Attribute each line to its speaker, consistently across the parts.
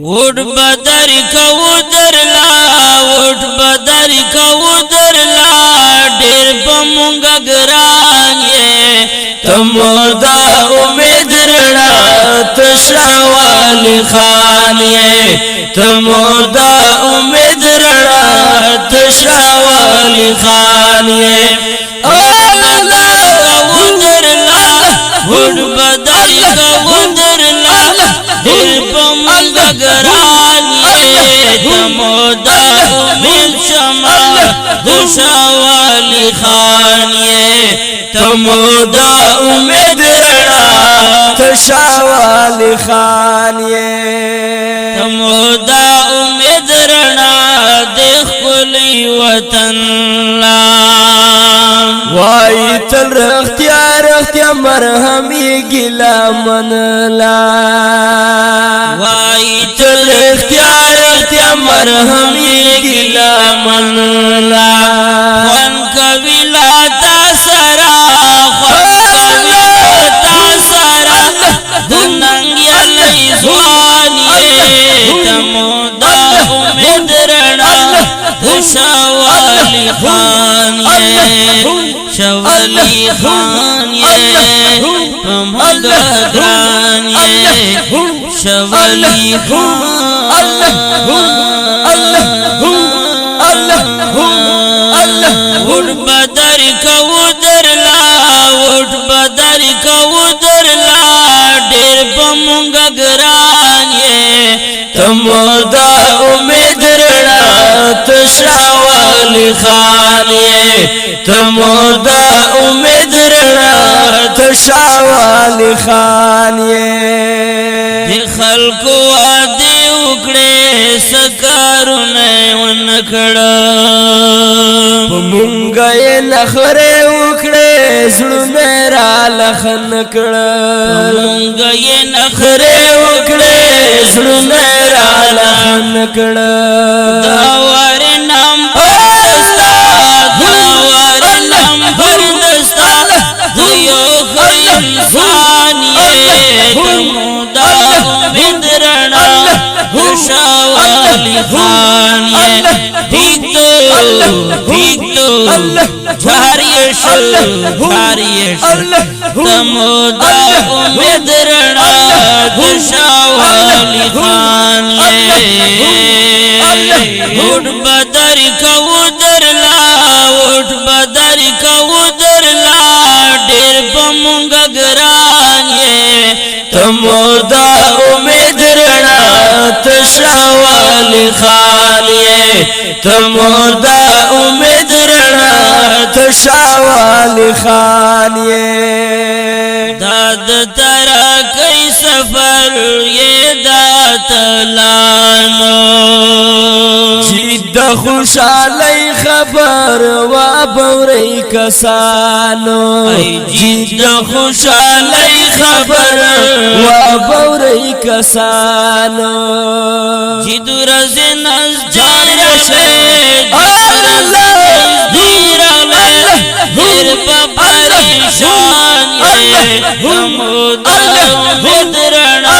Speaker 1: what بدر کو درلا what بدر کو درلا ډېر پمونګ ګران یې تمودا امید رڼا تشاوال خان یې تمودا امید رڼا تشاوال خان یې وٹ بدر کو درلا ډېر پمونګ ګران یې تمودا امید شمع تشاوال خان یې تمودا امید رڼا
Speaker 2: تشاوال خان یې
Speaker 1: تمودا امید رڼا د خپل وطن لا
Speaker 2: وای تل رختیا مرهمي ګلا من لا
Speaker 1: وای تل
Speaker 2: رختیا مرهمي ګلا من لا
Speaker 1: خوان کویلا تا سرا خوان کویلا تا سرا دننګیا لئی ځواني تمودا امید رڼا شوالی خان شوالی خان پمګ ګران شوالی خان وٹ بدر کو درلا وٹ بدر کو درلا ډېر پمګ ګران
Speaker 2: تمودا امید رڼا تشاوال خان یې تمودا امید رڼا تشاوال خان یې
Speaker 1: د خلکو عادي وکړې سکارونه ونکړه
Speaker 2: مونږ یې نخرې وکړې زړونه را لخن کړه
Speaker 1: مونږ یې
Speaker 2: نخرې وکړې زړونه را لخن کړه
Speaker 1: داور نام پردستا داور نام پردستا دیو خی انسان یہ تمودا امید رڼا شوالی خان یہ ٹھیک تو جھاریش تمودا امید رڼا شوالی خان وٹ بدر کو درلا وٹ بدر کو درلا ډېر پمونګ ګران یې
Speaker 2: تمودا امید رڼا تشاوال خان یې تمودا امید رڼا تشاوال خان یې
Speaker 1: داد ترا کئی سفر یہ داتلانو
Speaker 2: جد خوشالی خبر و بوری کسانو
Speaker 1: جد خوشالی خبر
Speaker 2: و بوری کسانو
Speaker 1: جد رزن از جان دیر پریشان یہ تمودا امید رڼا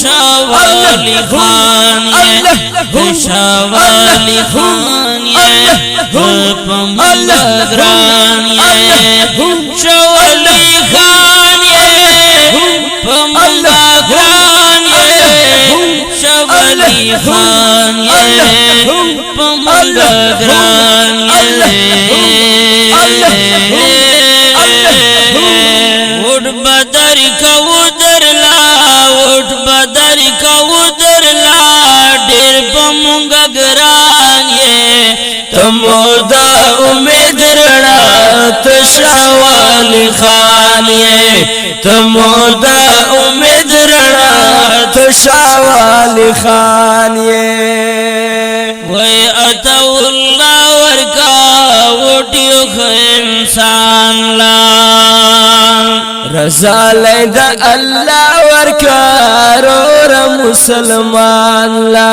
Speaker 1: شوالی خان یہ شوالی خان یہ پمګ ګران یہ شوالی خان یہ پمګ ګران یہ شوالی خان یہ پمګ ګران وٹ بدر کو درلا وٹ بدر کو درلا ډېر پمونګ ګران یې
Speaker 2: تمودا امید رڼا تشاوال خان یې تمودا امید رڼا تشاوال خان یې
Speaker 1: وای اتو الله ورکا وټیو انسان لا
Speaker 2: رضا لید الله ورکا رور مسلمان لا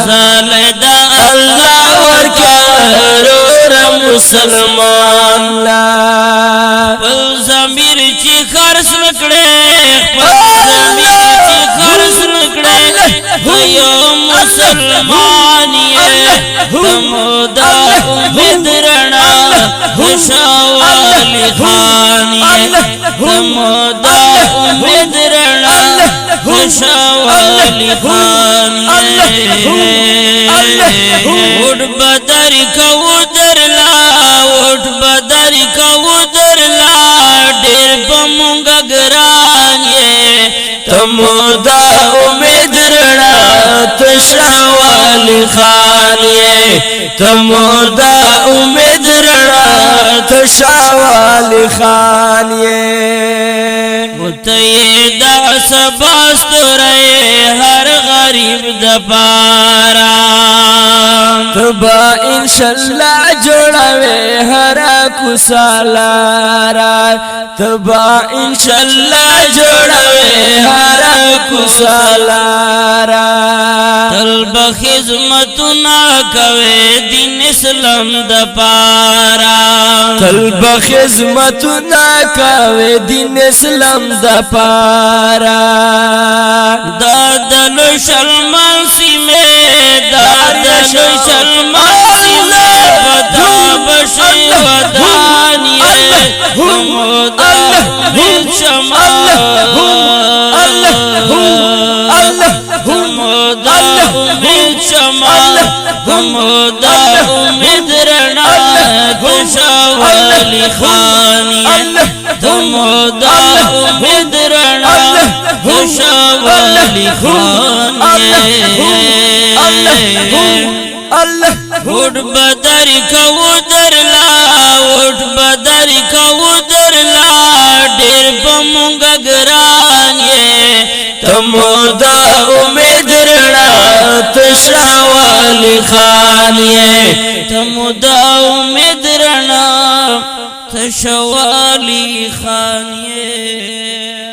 Speaker 1: رضا لید
Speaker 2: الله ورکا رور مسلمان لا
Speaker 1: پل زمیر چی خرس نکڑے پل زمیر چی خرس وصل کړې یو مسلمان یې تمودا امید رڼا خوشالی خان یې تمودا امید رڼا خوشالی خان یې وډ بدر کو درلا وډ بدر کو درلا ډېر پمونګ ګران یې
Speaker 2: تمودا امید رڼا تشاوالی خان یې تمودا امید رڼا تشاوالی خان یې
Speaker 1: متې دا سباستره هر غریب د پارا
Speaker 2: تبا انشاءاللہ جوڑاوے ہرا کسالارا تبا انشاءاللہ جوڑاوے ہرا کسالارا
Speaker 1: تل بخدمتنا کوي دین اسلام د پارا
Speaker 2: تل بخدمتنا کوي دین اسلام د پارا
Speaker 1: دادل شلمان سیمه دادل شلمان سیمه بدا بشي ودانیه همودا من شمال همودا من شمال همودا امید رڼا خوشالی خان یې همودا امید رڼا خوشالی خان یې وډ بدر کو درلا وډ بدر کو درلا ډېر پمونګ ګران یې
Speaker 2: تمودا امید رڼا تشاوالی خان یې
Speaker 1: تمودا امید رڼا تشوالی خان یې